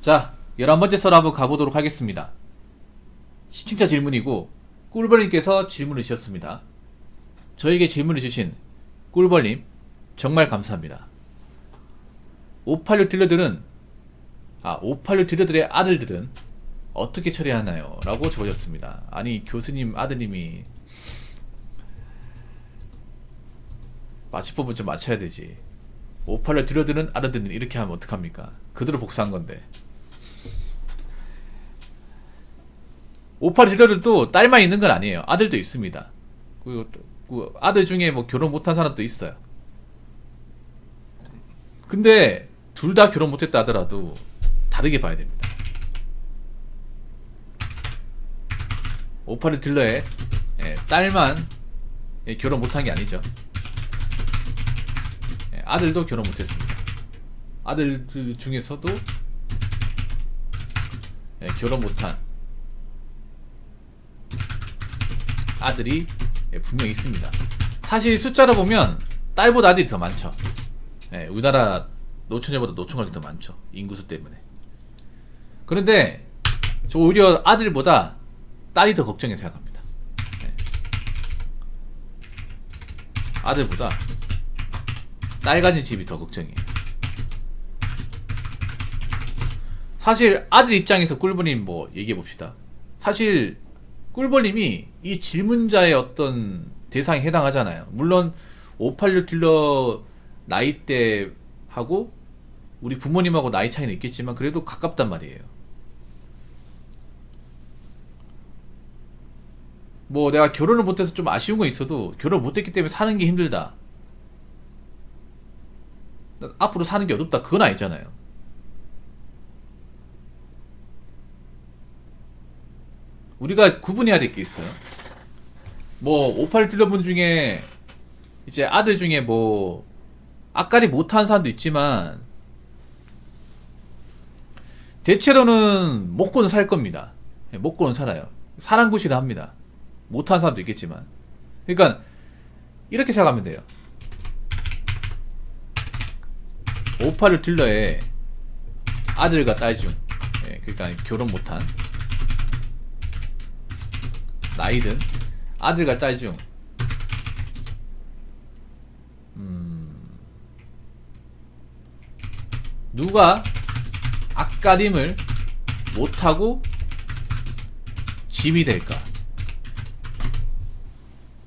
자, 11번째 썰 한번 가보도록 하겠습니다. 시청자 질문이고 꿀벌님께서 질문을 주셨습니다. 저에게 질문을 주신 꿀벌님 정말 감사합니다. 586 딜러들은 586 딜러들의 아들들은 어떻게 처리하나요? 라고 적어줬습니다. 아니 교수님 아드님이 맞춤법은 좀 맞춰야 되지. 586 딜러들은 아들들은 이렇게 하면 어떡합니까? 그대로 복수한 건데. 586 딜러들도 딸만 있는 건 아니에요. 아들도 있습니다. 그리고 그 아들 중에 뭐 결혼 못한 사람도 있어요. 근데 둘 다 결혼 못했다 하더라도 다르게 봐야 됩니다. 586 딜러의 딸만 결혼 못한 게 아니죠. 아들도 결혼 못했습니다. 아들들 중에서도 결혼 못한 아들이 분명히 있습니다. 사실 숫자로 보면 딸보다 아들이 더 많죠. 우리나라 노처녀보다 노총각이 더 많죠. 인구수 때문에. 그런데 저 오히려 아들보다 딸이 더 걱정해 생각합니다. 아들보다 딸 가진 집이 더 걱정이에요. 사실 아들 입장에서 꿀벌님 뭐 얘기해 봅시다. 사실 꿀벌님이 이 질문자의 어떤 대상에 해당하잖아요. 물론 586 딜러 나이대하고 우리 부모님하고 나이 차이는 있겠지만 그래도 가깝단 말이에요. 뭐 내가 결혼을 못해서 좀 아쉬운 건 있어도 결혼 못했기 때문에 사는 게 힘들다, 앞으로 사는 게 어렵다, 그건 아니잖아요. 우리가 구분해야 될 게 있어요. 뭐 586 딜러분 중에 이제 아들 중에 뭐 앞가리 못하는 사람도 있지만 대체로는 먹고는 살 겁니다. 먹고는 살아요. 사랑구실을 합니다. 못하는 사람도 있겠지만. 그러니까 이렇게 생각하면 돼요. 586 딜러의 아들과 딸 중, 그러니까 결혼 못한 나이든 아들과 딸 중 누가 앞가림을 못하고 짐이 될까?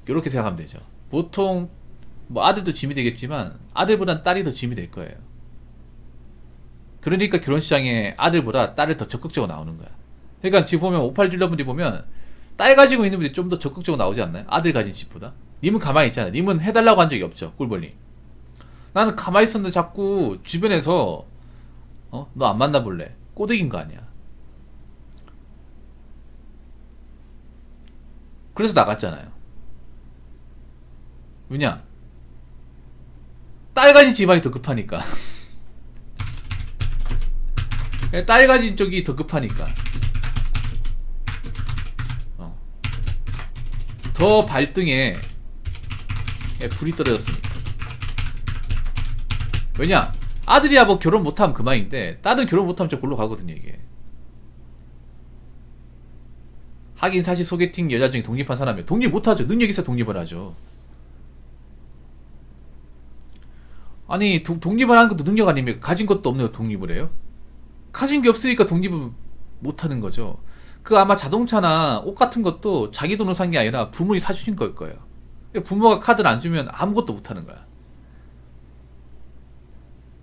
이렇게 생각하면 되죠. 보통 뭐 아들도 짐이 되겠지만 아들보단 딸이 더 짐이 될 거예요. 그러니까 결혼시장에 아들보다 딸을 더 적극적으로 나오는 거야. 그러니까 지금 보면 58 딜러분들이 보면 딸 가지고 있는 분들이 좀 더 적극적으로 나오지 않나요? 아들 가진 집보다. 님은 가만히 있잖아요. 님은 해달라고 한 적이 없죠. 꿀벌님. 나는 가만히 있었는데 자꾸 주변에서 너 안 만나볼래? 꼬드긴 거 아니야. 그래서 나갔잖아요. 왜냐? 딸 가진 집안이 더 급하니까. 딸 가진 쪽이 더 급하니까. 더 발등에 불이 떨어졌습니다. 왜냐? 아들이야 뭐 결혼 못하면 그만인데 딸은 결혼 못하면 저 골로 가거든요 이게. 하긴 사실 소개팅 여자 중에 독립한 사람이 독립 못하죠. 능력 있어 독립을 하죠. 아니 독립을 하는 것도 능력 아닙니까? 가진 것도 없는 거 독립을 해요? 가진 게 없으니까 독립을 못하는 거죠. 그 아마 자동차나 옷 같은 것도 자기 돈으로 산 게 아니라 부모님이 사주신 걸 거예요. 부모가 카드를 안 주면 아무것도 못하는 거야.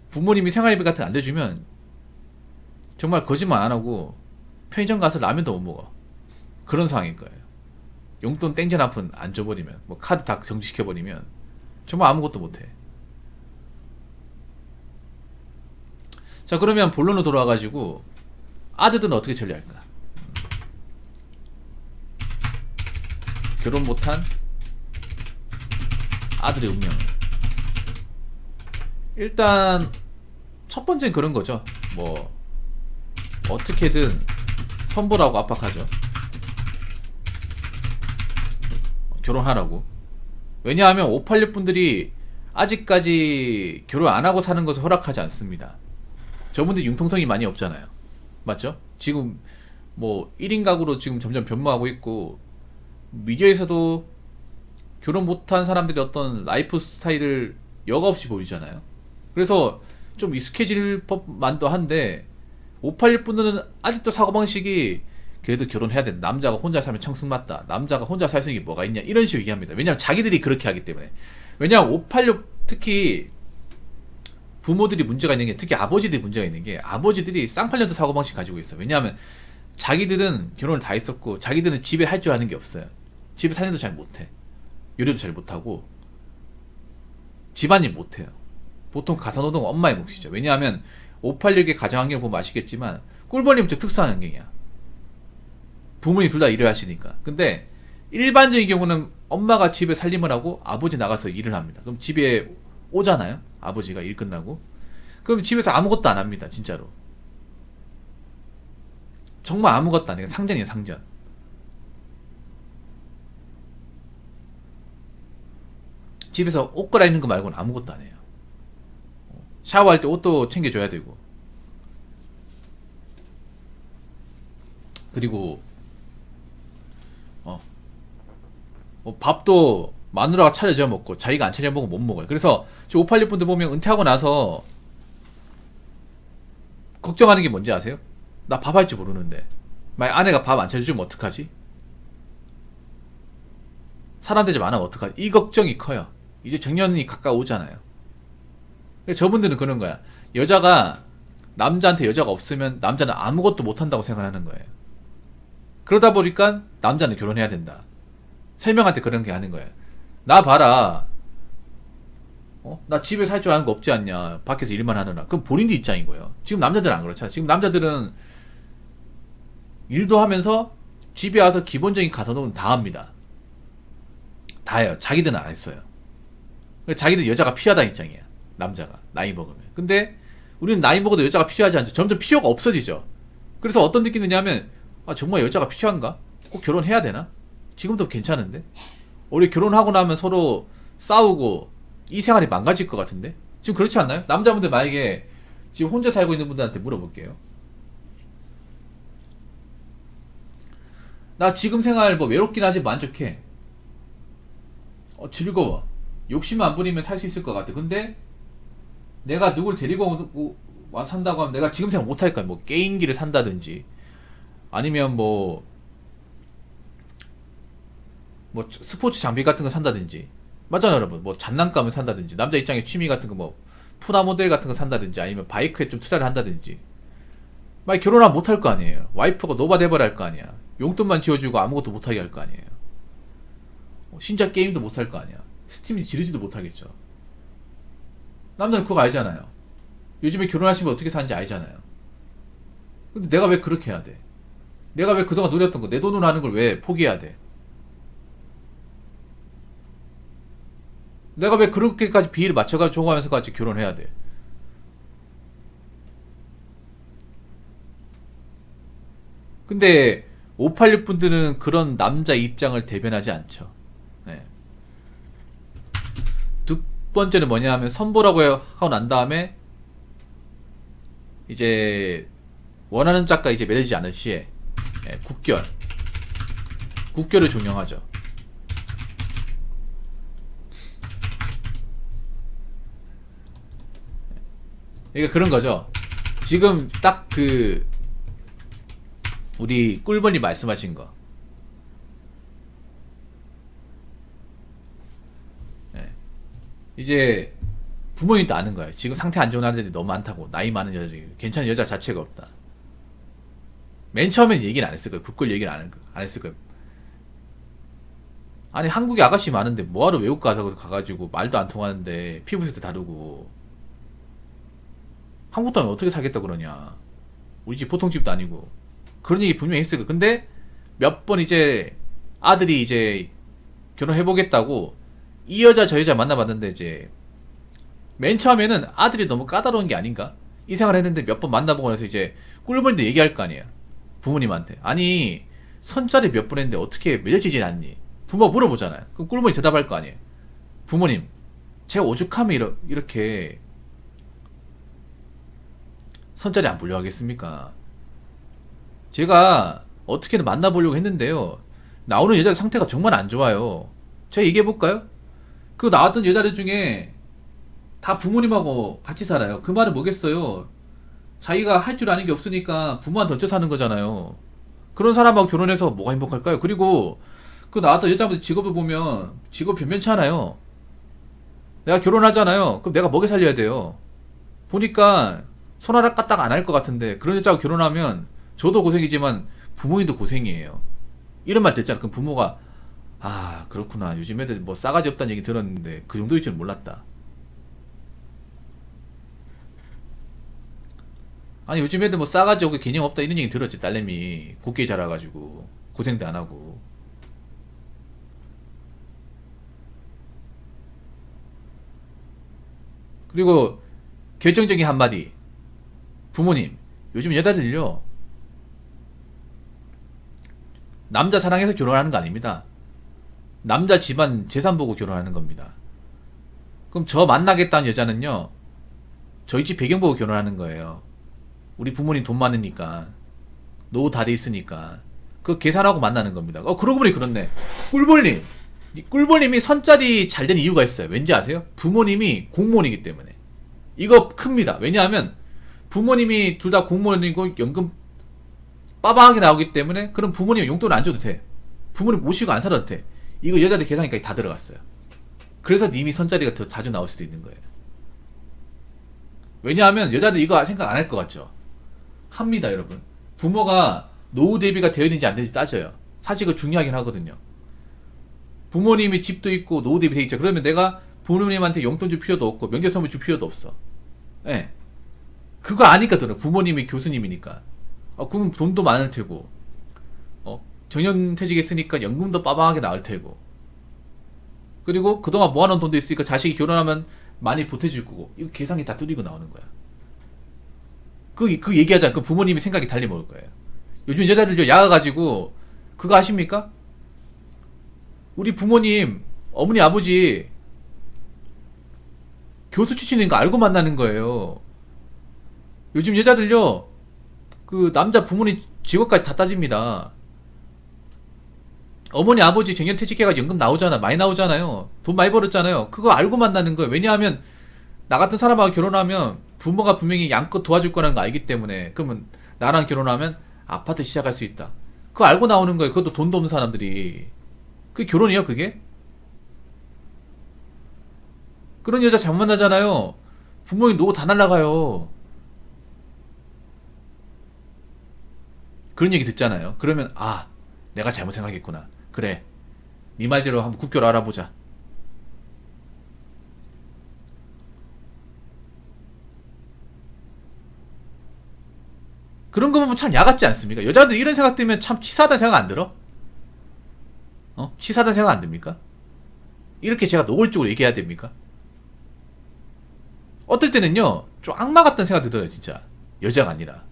부모님이 생활비 같은 거 안 대주면 정말 거짓말 안 하고 편의점 가서 라면도 못 먹어. 그런 상황일 거예요. 용돈 땡전 한 푼 안 줘버리면, 뭐 카드 다 정지시켜버리면 정말 아무것도 못해. 자, 그러면 본론으로 돌아와가지고 아들들은 어떻게 처리할까? 결혼 못한 아들의 운명을. 일단 첫 번째는 그런 거죠. 뭐 어떻게든 선보라고 압박하죠. 결혼하라고. 왜냐하면 586 분들이 아직까지 결혼 안 하고 사는 것을 허락하지 않습니다. 저분들 융통성이 많이 없잖아요. 맞죠? 지금 뭐 1인 가구로 지금 점점 변모하고 있고, 미디어에서도 결혼 못한 사람들의 어떤 라이프 스타일을 여과 없이 보이잖아요. 그래서 좀 익숙해질 법만도 한데, 586분들은 아직도 사고방식이 그래도 결혼해야 된다. 남자가 혼자 살면 청승맞다. 남자가 혼자 살 수 있는 게 뭐가 있냐. 이런 식으로 얘기합니다. 왜냐하면 자기들이 그렇게 하기 때문에. 왜냐하면 586 특히 부모들이 문제가 있는 게, 특히 아버지들이 문제가 있는 게, 아버지들이 쌍팔년도 사고방식 가지고 있어. 왜냐하면 자기들은 결혼을 다 했었고, 자기들은 집에 할 줄 아는 게 없어요. 집에 살림도 잘 못해. 요리도 잘 못하고, 집안일 못해요. 보통 가사노동은 엄마의 몫이죠. 왜냐하면 586의 가정환경을 보면 아시겠지만 꿀벌님 좀 특수한 환경이야. 부모님 둘 다 일을 하시니까. 근데 일반적인 경우는 엄마가 집에 살림을 하고 아버지 나가서 일을 합니다. 그럼 집에 오잖아요. 아버지가 일 끝나고. 그럼 집에서 아무것도 안 합니다. 진짜로. 정말 아무것도 안 해요. 상전이에요, 상전. 집에서 옷 갈아입는 거 말고는 아무것도 안 해요. 샤워할 때 옷도 챙겨줘야 되고. 그리고 밥도 마누라가 차려져 먹고 자기가 안 차려 먹으면 못 먹어요. 그래서 저 586분들 보면 은퇴하고 나서 걱정하는 게 뭔지 아세요? 나 밥 할 줄 모르는데 만약 아내가 밥 안 차려주면 어떡하지? 사람들이 많으면 어떡하지? 이 걱정이 커요. 이제 정년이 가까워오잖아요. 저분들은 그런 거야. 여자가 남자한테 여자가 없으면 남자는 아무것도 못한다고 생각하는 거예요. 그러다 보니까 남자는 결혼해야 된다. 세 명한테 그런 게 하는 거예요. 나 봐라. 나 집에 살 줄 아는 거 없지 않냐. 밖에서 일만 하느라. 그럼 본인도 입장인 거예요. 지금 남자들은 안 그렇잖아. 지금 남자들은 일도 하면서 집에 와서 기본적인 가사노동은 다 합니다. 다 해요. 자기들은 안 했어요. 자기들 여자가 필요하다 입장이야. 남자가 나이 먹으면. 근데 우리는 나이 먹어도 여자가 필요하지 않죠. 점점 필요가 없어지죠. 그래서 어떤 느낌이 드냐면, 아 정말 여자가 필요한가? 꼭 결혼해야 되나? 지금도 괜찮은데? 우리 결혼하고 나면 서로 싸우고 이 생활이 망가질 것 같은데? 지금 그렇지 않나요? 남자분들 만약에 지금 혼자 살고 있는 분들한테 물어볼게요. 나 지금 생활 뭐 외롭긴 하지 만족해. 즐거워. 욕심 안 부리면 살 수 있을 것 같아. 근데 내가 누굴 데리고 와 산다고 하면 내가 지금 생각 못 할 거야. 뭐 게임기를 산다든지 아니면 뭐 스포츠 장비 같은 거 산다든지, 맞잖아요 여러분. 뭐 장난감을 산다든지, 남자 입장에 취미 같은 거 뭐 프라모델 같은 거 산다든지, 아니면 바이크에 좀 투자를 한다든지. 막 결혼하면 못 할 거 아니에요. 와이프가 노바데바를 할 거 아니야. 용돈만 지어주고 아무것도 못하게 할 거 아니에요. 신작 게임도 못 할 거 아니야. 스팀 지르지도 못하겠죠. 남자는 그거 알잖아요. 요즘에 결혼하시면 어떻게 사는지 알잖아요. 근데 내가 왜 그렇게 해야 돼? 내가 왜 그동안 누렸던 거, 내 돈으로 하는 걸 왜 포기해야 돼? 내가 왜 그렇게까지 비위를 맞춰가지고 줘가면서까지 결혼해야 돼? 근데 586분들은 그런 남자 입장을 대변하지 않죠. 네. 두 번째는 뭐냐 하면, 선보라고 하고 난 다음에 이제 원하는 짝과 이제 맺어지지 않을 시에 국결을 종용하죠. 그러니까 그런 거죠. 지금 딱 우리 꿀벌이 말씀하신 거. 이제 부모님도 아는 거예요. 지금 상태 안 좋은 아들이 너무 많다고. 나이 많은 여자 중에 괜찮은 여자 자체가 없다. 맨 처음엔 얘기는 안 했을 거예요. 국걸 얘기는 안 했을 거예요. 아니 한국에 아가씨 많은데 뭐하러 외국 가가지고 말도 안 통하는데 피부색도 다르고 한국 사람이 어떻게 사겠다 그러냐. 우리 집 보통 집도 아니고. 그런 얘기 분명히 했을 거예요. 근데 몇 번 이제 아들이 이제 결혼해보겠다고 이 여자 저 여자 만나봤는데, 이제 맨 처음에는 아들이 너무 까다로운 게 아닌가? 이 생각을 했는데 몇 번 만나보고 나서 이제 꿀벌도 얘기할 거 아니에요. 부모님한테. 아니 선짜리 몇 번 했는데 어떻게 맺어지지 않니? 부모가 물어보잖아요. 그럼 꿀벌이 대답할 거 아니에요. 부모님, 제 오죽하면 이렇게 선짜리 안 불려하겠습니까? 제가 어떻게든 만나보려고 했는데요. 나오는 여자 상태가 정말 안 좋아요. 제가 얘기해볼까요? 그 나왔던 여자들 중에 다 부모님하고 같이 살아요. 그 말은 뭐겠어요? 자기가 할 줄 아는 게 없으니까 부모한테 얹혀 사는 거잖아요. 그런 사람하고 결혼해서 뭐가 행복할까요? 그리고 그 나왔던 여자분들 직업을 보면 직업 변변치 않아요. 내가 결혼하잖아요. 그럼 내가 먹여 살려야 돼요. 보니까 손가락 까딱 안 할 것 같은데 그런 여자하고 결혼하면 저도 고생이지만 부모님도 고생이에요. 이런 말 듣잖아. 그럼 부모가 아 그렇구나. 요즘 애들 뭐 싸가지 없다는 얘기 들었는데 그 정도일 줄 몰랐다. 아니 요즘 애들 뭐 싸가지 없고 개념 없다 이런 얘기 들었지. 딸내미 곱게 자라가지고 고생도 안 하고. 그리고 결정적인 한마디. 부모님 요즘 여자들요 남자 사랑해서 결혼하는 거 아닙니다. 남자 집안 재산 보고 결혼하는 겁니다. 그럼 저 만나겠다는 여자는요 저희 집 배경 보고 결혼하는 거예요. 우리 부모님 돈 많으니까 노후 다 돼 있으니까 그 계산하고 만나는 겁니다. 그러고 보니 그렇네. 꿀벌님 이 꿀벌님이 선짜리 잘 된 이유가 있어요. 왠지 아세요? 부모님이 공무원이기 때문에. 이거 큽니다. 왜냐하면 부모님이 둘 다 공무원이고 연금 빠방하게 나오기 때문에 그럼 부모님 용돈을 안 줘도 돼. 부모님 모시고 안 살아도 돼. 이거 여자들 계산까지 다 들어갔어요. 그래서 님이 선짜리가 더 자주 나올 수도 있는 거예요. 왜냐하면 여자들 이거 생각 안 할 것 같죠? 합니다, 여러분. 부모가 노후 대비가 되어 있는지 안 되는지 따져요. 사실 그거 중요하긴 하거든요. 부모님이 집도 있고 노후 대비 돼 있죠. 그러면 내가 부모님한테 용돈 줄 필요도 없고 명절 선물 줄 필요도 없어. 예. 그거 아니까 들어. 부모님이 교수님이니까. 그럼 돈도 많을 테고. 정년퇴직 했으니까 연금도 빠방하게 나올 테고. 그리고 그동안 모아놓은 돈도 있으니까 자식이 결혼하면 많이 보태줄 거고. 이거 계산이 다 뚫리고 나오는 거야. 그 얘기하자. 그 부모님이 생각이 달리 먹을 거예요. 요즘 여자들요, 야가가지고, 그거 아십니까? 우리 부모님, 어머니, 아버지, 교수 출신인 거 알고 만나는 거예요. 요즘 여자들요, 그 남자 부모님 직업까지 다 따집니다. 어머니 아버지 정년퇴직해가 연금 나오잖아. 많이 나오잖아요. 돈 많이 벌었잖아요. 그거 알고 만나는 거예요. 왜냐하면 나 같은 사람하고 결혼하면 부모가 분명히 양껏 도와줄 거라는 거 알기 때문에. 그러면 나랑 결혼하면 아파트 시작할 수 있다. 그거 알고 나오는 거예요. 그것도 돈도 없는 사람들이. 그게 결혼이에요 그게? 그런 여자 잘 만나잖아요. 부모님 노후 다 날라가요. 그런 얘기 듣잖아요. 그러면 아 내가 잘못 생각했구나. 그래 네 말대로 한번 국교를 알아보자. 그런 거 보면 참 야같지 않습니까? 여자들 이런 생각 들면 참 치사하다는 생각 안 들어? 치사하다는 생각 안 듭니까? 이렇게 제가 노골적으로 얘기해야 됩니까? 어떨 때는요 좀 악마 같다는 생각 들어요 진짜. 여자가 아니라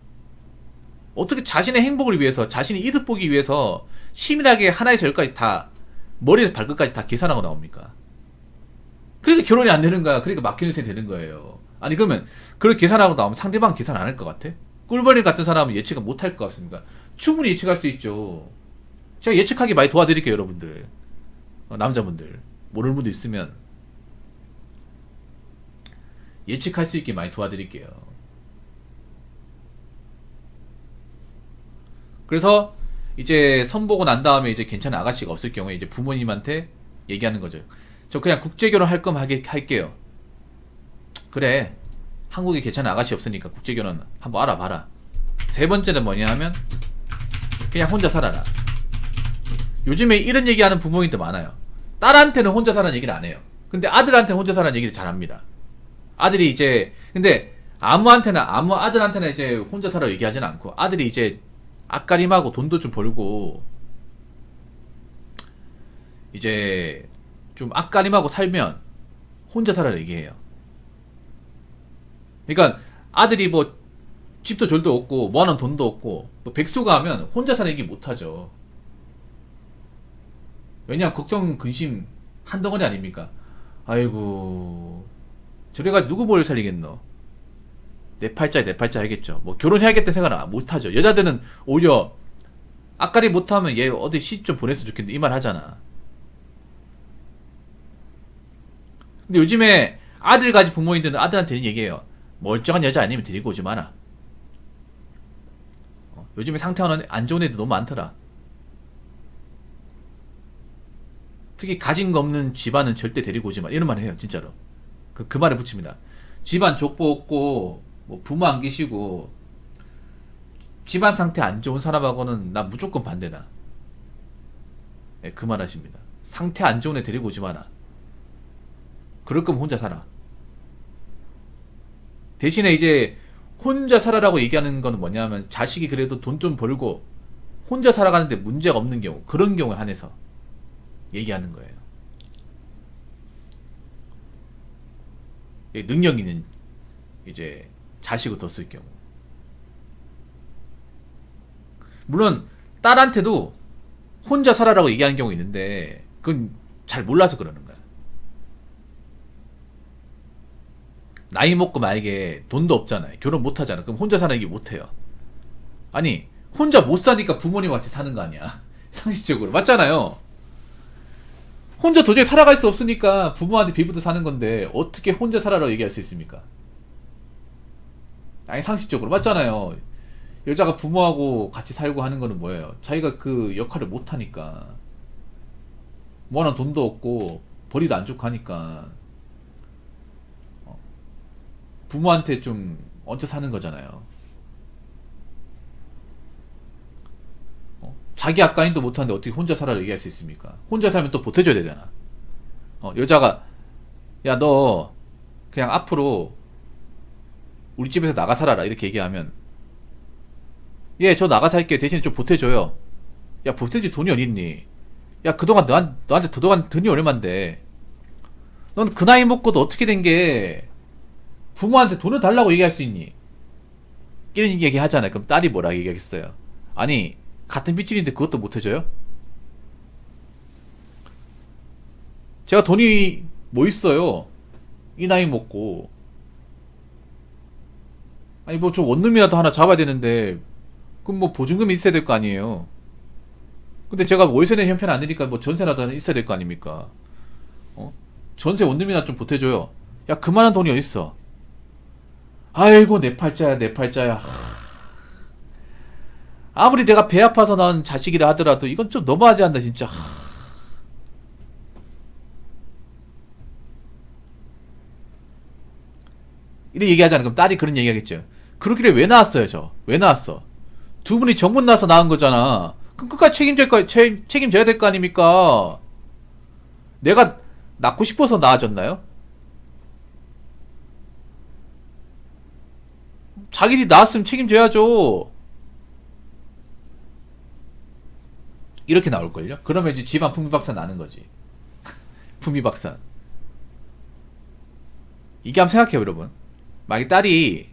어떻게 자신의 행복을 위해서 자신의 이득 보기 위해서 치밀하게 하나에서 열까지 다 머리에서 발끝까지 다 계산하고 나옵니까? 그러니까 결혼이 안 되는 거야. 그러니까 막히는 셈이 되는 거예요. 아니 그러면 그렇게 계산하고 나오면 상대방 계산 안 할 것 같아? 꿀벌이 같은 사람은 예측을 못 할 것 같습니까? 충분히 예측할 수 있죠. 제가 예측하기 많이 도와드릴게요 여러분들. 남자분들 모르는 분도 있으면 예측할 수 있게 많이 도와드릴게요. 그래서 이제 선보고 난 다음에 이제 괜찮은 아가씨가 없을 경우에 이제 부모님한테 얘기하는 거죠. 저 그냥 국제결혼 할 거면 할게요. 그래 한국에 괜찮은 아가씨 없으니까 국제결혼 한번 알아봐라. 세 번째는 뭐냐 하면 그냥 혼자 살아라. 요즘에 이런 얘기하는 부모님도 많아요. 딸한테는 혼자 살라는 얘기를 안 해요. 근데 아들한테는 혼자 살라는 얘기를 잘 합니다. 아들이 이제 근데 아무 아들한테나 이제 혼자 살아 얘기하진 않고 아들이 이제 앞가림하고 돈도 좀 벌고 이제 좀 앞가림하고 살면 혼자 살아 얘기해요. 그러니까 아들이 뭐 집도 절도 없고 뭐하는 돈도 없고 뭐 백수가 하면 혼자 사는 얘기 못하죠. 왜냐 걱정 근심 한덩어리 아닙니까? 아이고 저래가 누구 머리를 살리겠노. 내 팔자에 내 팔자 하겠죠. 뭐 결혼해야겠다는 생각은 못하죠. 여자들은 오히려 앞가리 못하면 얘 어디 시집 좀 보냈으면 좋겠는데 이 말 하잖아. 근데 요즘에 아들 가진 부모님들은 아들한테는 얘기해요. 멀쩡한 여자 아니면 데리고 오지 마라. 요즘에 상태 안 좋은 애들 너무 많더라. 특히 가진 거 없는 집안은 절대 데리고 오지 마. 이런 말 해요, 진짜로. 그 말에 붙입니다. 집안 족보 없고, 뭐 부모 안 계시고, 집안 상태 안 좋은 사람하고는 나 무조건 반대다. 네, 그 말 하십니다. 상태 안 좋은 애 데리고 오지 마라. 그럴 거면 혼자 살아. 대신에 이제 혼자 살아라고 얘기하는 건 뭐냐면 자식이 그래도 돈 좀 벌고 혼자 살아가는데 문제가 없는 경우, 그런 경우에 한해서 얘기하는 거예요. 능력 있는 이제 자식을 뒀을 경우. 물론 딸한테도 혼자 살아라고 얘기하는 경우 있는데 그건 잘 몰라서 그러는 거야. 나이 먹고 만약에 돈도 없잖아요. 결혼 못 하잖아. 그럼 혼자 사는 게 못 해요. 아니, 혼자 못 사니까 부모님과 같이 사는 거 아니야. 상식적으로. 맞잖아요. 혼자 도저히 살아갈 수 없으니까 부모한테 빌부터 사는 건데 어떻게 혼자 살아라고 얘기할 수 있습니까? 아니, 상식적으로. 맞잖아요. 여자가 부모하고 같이 살고 하는 거는 뭐예요? 자기가 그 역할을 못 하니까. 뭐하나 돈도 없고 벌이도 안 좋고 하니까 부모한테 좀 얹혀 사는 거잖아요. 자기 앞가림도 못하는데 어떻게 혼자 살아라 얘기할 수 있습니까? 혼자 살면 또 보태줘야 되잖아. 여자가 야 너 그냥 앞으로 우리 집에서 나가 살아라 이렇게 얘기하면 예 저 나가 살게 대신에 좀 보태줘요. 야 보태줄 돈이 어딨니? 야 그동안 너한테 들어간 돈이 얼만데 넌 그 나이 먹고도 어떻게 된 게 부모한테 돈을 달라고 얘기할 수 있니? 이런 얘기 하잖아요. 그럼 딸이 뭐라 얘기하겠어요? 아니 같은 빚줄인데 그것도 못 해줘요? 제가 돈이 뭐 있어요? 이 나이 먹고 아니 뭐 좀 원룸이라도 하나 잡아야 되는데 그럼 뭐 보증금이 있어야 될 거 아니에요? 근데 제가 월세는 형편 안 되니까 뭐 전세라도 하나 있어야 될 거 아닙니까? 전세 원룸이나 좀 보태줘요. 야 그만한 돈이 어딨어? 아이고 내 팔자야 내 팔자야. 아무리 내가 배 아파서 낳은 자식이라 하더라도 이건 좀 너무하지 않나 진짜. 이런 얘기하잖아. 그럼 딸이 그런 얘기하겠죠. 그러길래 왜 낳았어요 저? 왜 낳았어? 두 분이 정분 나서 낳은 거잖아. 그럼 끝까지 책임져야 될 거 아닙니까? 내가 낳고 싶어서 낳아졌나요? 자기들이 낳았으면 책임져야죠. 이렇게 나올걸요? 그러면 이제 집안 풍비박산 나는 거지. 풍비박산. 이게 한번 생각해요, 여러분. 만약에 딸이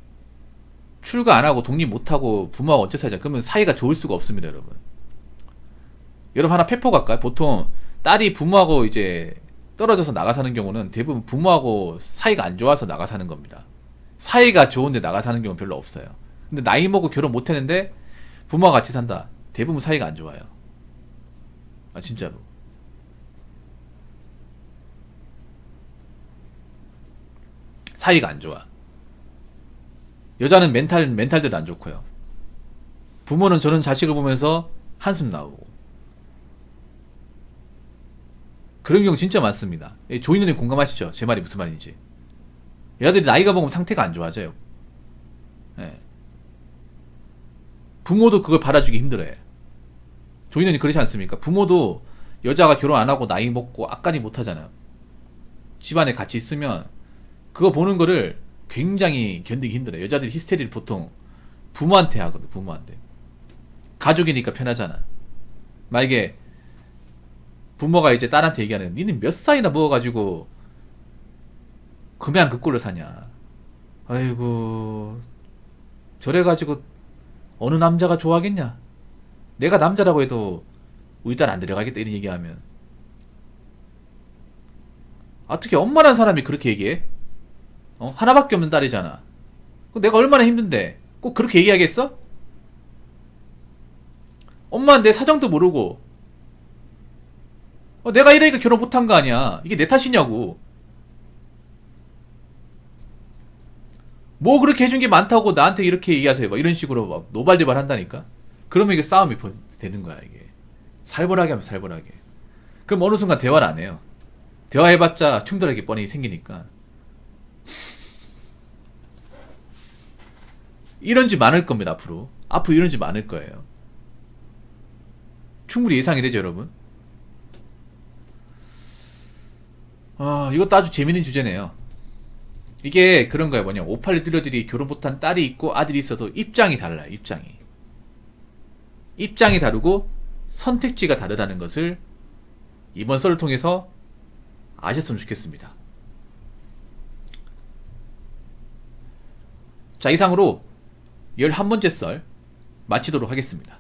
출가 안 하고 독립 못 하고 부모하고 어째 살자. 그러면 사이가 좋을 수가 없습니다, 여러분. 여러분 하나 페포 갈까요? 보통 딸이 부모하고 이제 떨어져서 나가 사는 경우는 대부분 부모하고 사이가 안 좋아서 나가 사는 겁니다. 사이가 좋은데 나가 사는 경우는 별로 없어요. 근데 나이 먹고 결혼 못 했는데 부모와 같이 산다. 대부분 사이가 안 좋아요. 아, 진짜로. 사이가 안 좋아. 여자는 멘탈대로 안 좋고요. 부모는 저런 자식을 보면서 한숨 나오고. 그런 경우 진짜 많습니다. 조이누님 공감하시죠? 제 말이 무슨 말인지. 여자들이 나이가 먹으면 상태가 안 좋아져요. 예. 부모도 그걸 받아주기 힘들어요. 조이누님 그렇지 않습니까? 부모도 여자가 결혼 안 하고 나이 먹고 앞가림 못 하잖아요. 집안에 같이 있으면 그거 보는 거를 굉장히 견디기 힘들어요. 여자들이 히스테리를 보통 부모한테 하거든, 부모한테. 가족이니까 편하잖아. 만약에 부모가 이제 딸한테 얘기하는, 니는 몇 살이나 먹어가지고 그냥 그 꼴로 사냐. 아이고, 저래가지고 어느 남자가 좋아하겠냐. 내가 남자라고 해도 우리 딸 안 데려가겠다 이런 얘기하면 어떻게 엄마란 사람이 그렇게 얘기해? 하나밖에 없는 딸이잖아. 내가 얼마나 힘든데 꼭 그렇게 얘기하겠어? 엄마는 내 사정도 모르고 내가 이러니까 결혼 못한 거 아니야. 이게 내 탓이냐고. 뭐 그렇게 해준 게 많다고 나한테 이렇게 얘기하세요. 막 이런 식으로 막 노발대발 한다니까. 그러면 이게 싸움이 되는 거야 이게. 살벌하게 하면 살벌하게. 그럼 어느 순간 대화를 안 해요. 대화해봤자 충돌하기 뻔히 생기니까. 이런 집 많을 겁니다 앞으로. 앞으로 이런 집 많을 거예요. 충분히 예상이 되죠 여러분. 이것도 아주 재밌는 주제네요. 이게 그런 거야 뭐냐. 582딜러들이 결혼 못한 딸이 있고 아들이 있어도 입장이 달라요. 입장이 다르고 선택지가 다르다는 것을 이번 썰을 통해서 아셨으면 좋겠습니다. 자, 이상으로 11번째 썰 마치도록 하겠습니다.